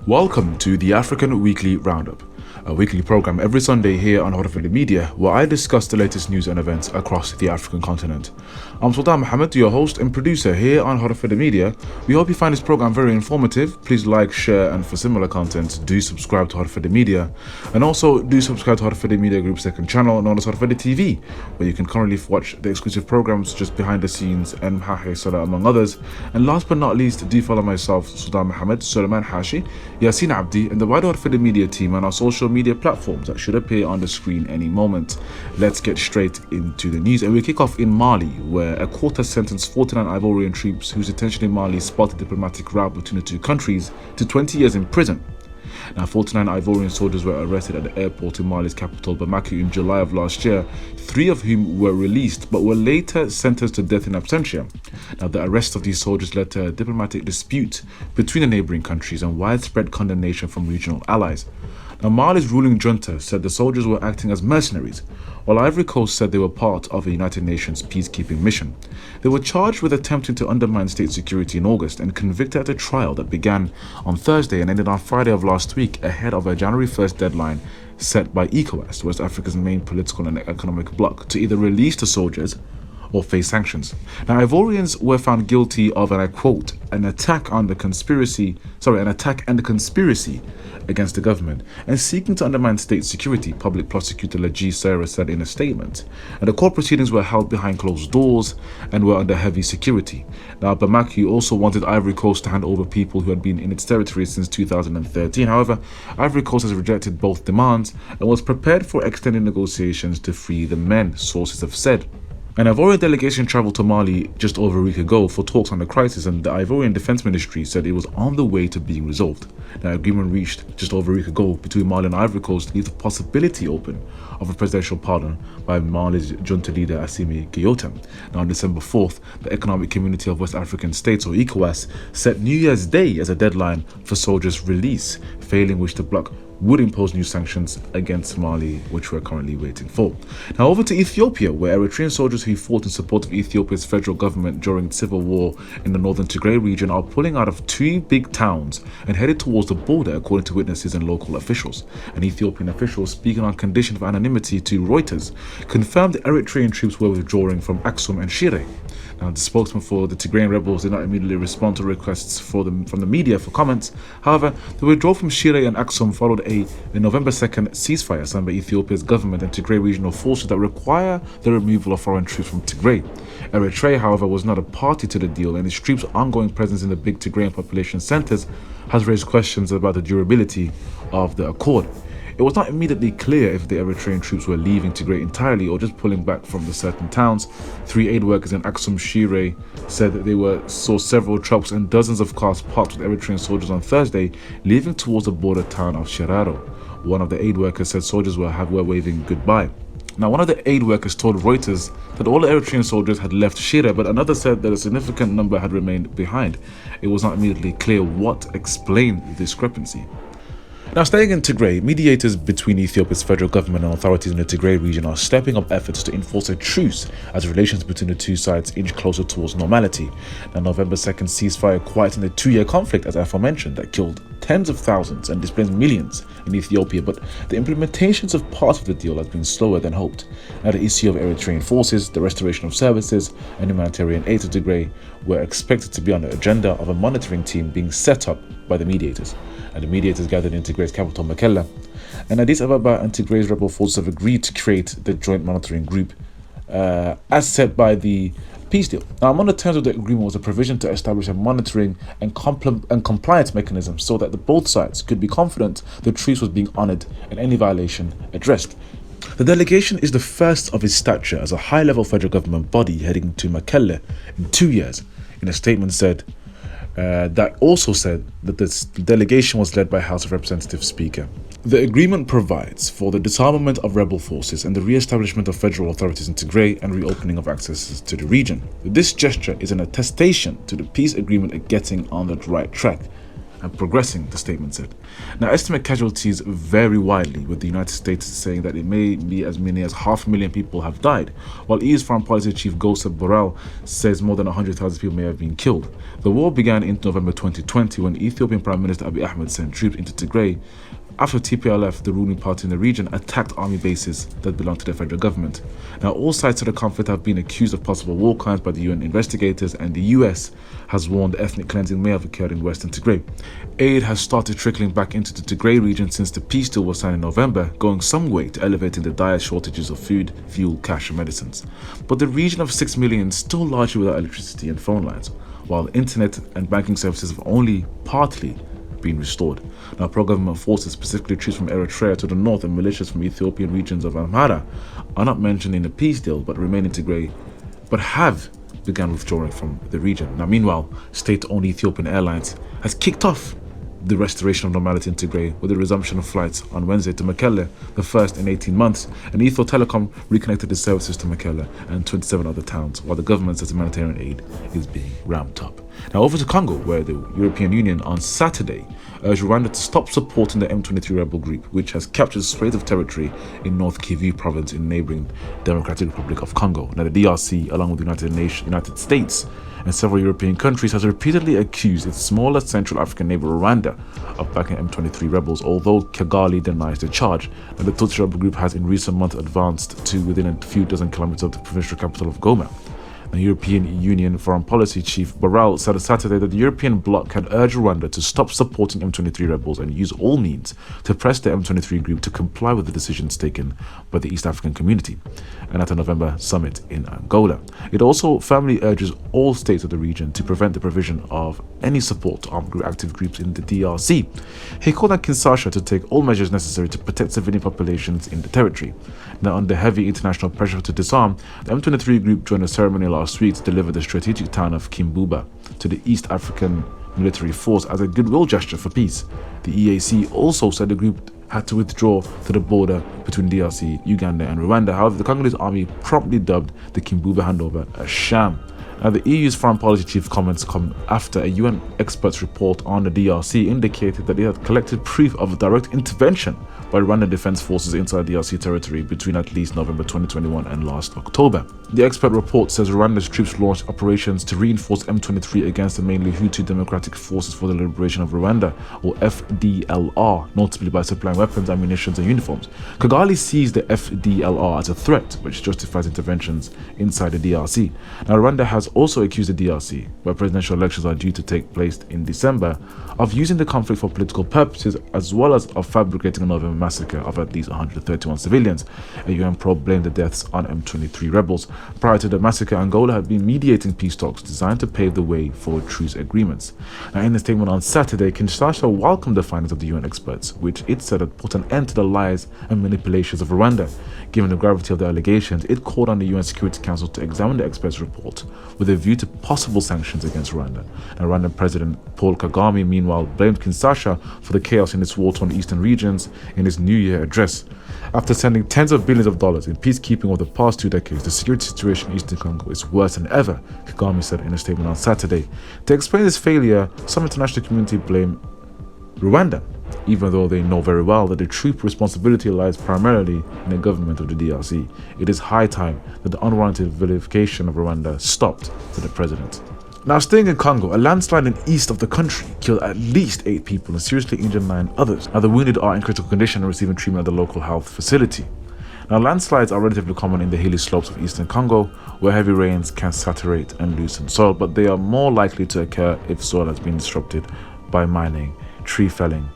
Welcome to the African Weekly Roundup, a weekly program every Sunday here on HORUFADHI Media, where I discuss the latest news and events across the African continent. I'm Sultan Mohammed, your host and producer here on HORUFADHI Media. We hope you find this program very informative. Please like, share, and for similar content, do subscribe to HORUFADHI Media. And also do subscribe to HORUFADHI Media Group's second channel, known as HORUFADHI TV, where you can currently watch the exclusive programs just behind the scenes and Mhahe Salah, among others. And last but not least, do follow myself, Sultan Mohammed, Suleiman Hashi, Yasin Abdi, and the wider HORUFADHI Media team on our social media platforms that should appear on the screen any moment. Let's get straight into the news, and we kick off in Mali, where a court has sentenced 49 Ivorian troops whose detention in Mali sparked a diplomatic row between the two countries to 20 years in prison. Now, 49 Ivorian soldiers were arrested at the airport in Mali's capital, Bamako, in July of last year, 3 of whom were released but were later sentenced to death in absentia. Now, the arrest of these soldiers led to a diplomatic dispute between the neighbouring countries and widespread condemnation from regional allies. Now, Mali's ruling junta said the soldiers were acting as mercenaries, while Ivory Coast said they were part of a United Nations peacekeeping mission. They were charged with attempting to undermine state security in August and convicted at a trial that began on Thursday and ended on Friday of last week, ahead of a January 1st deadline set by ECOWAS, West Africa's main political and economic bloc, to either release the soldiers or face sanctions. Now, Ivorians were found guilty of, and I quote, an attack and a conspiracy against the government and seeking to undermine state security, Public Prosecutor Laji Sarah said in a statement. And the court proceedings were held behind closed doors and were under heavy security. Now, Bamako also wanted Ivory Coast to hand over people who had been in its territory since 2013. However, Ivory Coast has rejected both demands and was prepared for extended negotiations to free the men, sources have said. An Ivorian delegation travelled to Mali just over a week ago for talks on the crisis, and the Ivorian Defence Ministry said it was on the way to being resolved. The agreement reached just over a week ago between Mali and Ivory Coast leaves the possibility open of a presidential pardon by Mali's junta leader Assimi Goïta. Now, on December 4th, the Economic Community of West African States, or ECOWAS, set New Year's Day as a deadline for soldiers' release, failing which the bloc would impose new sanctions against Mali, which we're currently waiting for. Now, over to Ethiopia, where Eritrean soldiers who fought in support of Ethiopia's federal government during civil war in the northern Tigray region are pulling out of 2 big towns and headed towards the border, according to witnesses and local officials. An Ethiopian official, speaking on condition of anonymity to Reuters, confirmed the Eritrean troops were withdrawing from Aksum and Shire. Now, the spokesman for the Tigrayan rebels did not immediately respond to requests from the media for comments. However, the withdrawal from Shire and Aksum followed a November 2nd ceasefire signed by Ethiopia's government and Tigray regional forces that require the removal of foreign troops from Tigray. Eritrea, however, was not a party to the deal, and its troops' ongoing presence in the big Tigrayan population centers has raised questions about the durability of the accord. It was not immediately clear if the Eritrean troops were leaving Tigray entirely or just pulling back from the certain towns. 3 aid workers in Aksum Shire said that they saw several trucks and dozens of cars parked with Eritrean soldiers on Thursday, leaving towards the border town of Shiraro. One of the aid workers said soldiers were waving goodbye. Now, one of the aid workers told Reuters that all the Eritrean soldiers had left Shire, but another said that a significant number had remained behind. It was not immediately clear what explained the discrepancy. Now, staying in Tigray, mediators between Ethiopia's federal government and authorities in the Tigray region are stepping up efforts to enforce a truce as relations between the two sides inch closer towards normality. Now, November 2nd ceasefire quietened a 2-year conflict, as aforementioned, that killed tens of thousands and displaced millions in Ethiopia, but the implementations of part of the deal has been slower than hoped. Now, the issue of Eritrean forces, the restoration of services, and humanitarian aid to Tigray were expected to be on the agenda of a monitoring team being set up by the mediators. And the mediators gathered in Tigray's capital, Mekelle. And Addis Ababa and Tigray's rebel forces have agreed to create the joint monitoring group, as set by the peace deal. Now, among the terms of the agreement was a provision to establish a monitoring and compliance mechanism so that both sides could be confident the truce was being honoured and any violation addressed. The delegation is the first of its stature as a high-level federal government body heading to Mekelle in 2 years. In a statement that also said that this delegation was led by House of Representatives Speaker. The agreement provides for the disarmament of rebel forces and the re-establishment of federal authorities in Tigray and reopening of access to the region. This gesture is an attestation to the peace agreement getting on the right track. and progressing, the statement said. Now, estimate casualties vary widely, with the United States saying that it may be as many as 500,000 people have died, while EU's Foreign Policy Chief Josep Borrell says more than 100,000 people may have been killed. The war began in November 2020 when Ethiopian Prime Minister Abiy Ahmed sent troops into Tigray after TPLF, the ruling party in the region, attacked army bases that belong to the federal government. Now, all sides of the conflict have been accused of possible war crimes by the UN investigators, and the US has warned ethnic cleansing may have occurred in western Tigray. Aid has started trickling back into the Tigray region since the peace deal was signed in November, going some way to elevating the dire shortages of food, fuel, cash, and medicines. But the region of 6 million is still largely without electricity and phone lines, while internet and banking services have only partly been restored. Now, pro-government forces, specifically troops from Eritrea to the north and militias from Ethiopian regions of Amhara, are not mentioned in the peace deal but remain in Tigray, but have begun withdrawing from the region. Now, meanwhile, state-owned Ethiopian Airlines has kicked off the restoration of normality in Tigray with the resumption of flights on Wednesday to Mekelle, the first in 18 months, and Ethio Telecom reconnected its services to Mekelle and 27 other towns, while the government says humanitarian aid is being ramped up. Now, over to Congo, where the European Union on Saturday urged Rwanda to stop supporting the M23 rebel group, which has captured swathes of territory in North Kivu province in neighboring Democratic Republic of Congo. Now, the DRC, along with the United States and several European countries, has repeatedly accused its smaller Central African neighbor Rwanda of backing M23 rebels, although Kigali denies the charge. Now, the Tutsi rebel group has in recent months advanced to within a few dozen kilometers of the provincial capital of Goma. The European Union Foreign Policy Chief Borrell said on Saturday that the European bloc had urged Rwanda to stop supporting M23 rebels and use all means to press the M23 group to comply with the decisions taken by the East African community and at a November summit in Angola. It also firmly urges all states of the region to prevent the provision of any support to armed active groups in the DRC. He called on Kinshasa to take all measures necessary to protect civilian populations in the territory. Now, under heavy international pressure to disarm, the M23 group joined a ceremony last week to deliver the strategic town of Kimbuba to the East African military force as a goodwill gesture for peace. The EAC also said the group had to withdraw to the border between DRC, Uganda and Rwanda. However, the Congolese army promptly dubbed the Kimbuba handover a sham. Now, the EU's foreign policy chief comments come after a UN expert's report on the DRC indicated that it had collected proof of direct intervention by Rwandan defense forces inside DRC territory between at least November 2021 and last October. The expert report says Rwanda's troops launched operations to reinforce M23 against the mainly Hutu Democratic Forces for the Liberation of Rwanda, or FDLR, notably by supplying weapons, ammunition and uniforms. Kigali sees the FDLR as a threat, which justifies interventions inside the DRC. Now, Rwanda has also accused the DRC, where presidential elections are due to take place in December, of using the conflict for political purposes as well as of fabricating a November massacre of at least 131 civilians. A UN probe blamed the deaths on M23 rebels. Prior to the massacre, Angola had been mediating peace talks designed to pave the way for truce agreements. Now, in a statement on Saturday, Kinshasa welcomed the findings of the UN experts, which it said had put an end to the lies and manipulations of Rwanda. Given the gravity of the allegations, it called on the UN Security Council to examine the experts' report with a view to possible sanctions against Rwanda. Now, Rwandan President Paul Kagame, meanwhile, blamed Kinshasa for the chaos in its war-torn eastern regions in his New Year address. After sending tens of billions of dollars in peacekeeping over the past 2 decades, the security situation in Eastern Congo is worse than ever, Kagame said in a statement on Saturday. To explain this failure, some international community blame Rwanda, even though they know very well that the true responsibility lies primarily in the government of the DRC. It is high time that the unwarranted vilification of Rwanda stopped, said the president. Now, staying in Congo, a landslide in east of the country killed at least 8 people and seriously injured 9 others. Now, the wounded are in critical condition and receiving treatment at the local health facility. Now, landslides are relatively common in the hilly slopes of eastern Congo, where heavy rains can saturate and loosen soil, but they are more likely to occur if soil has been disrupted by mining, tree felling,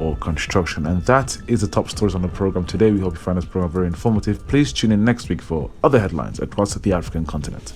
or construction. And that is the top stories on the program today. We hope you find this program very informative. Please tune in next week for other headlines across the African continent.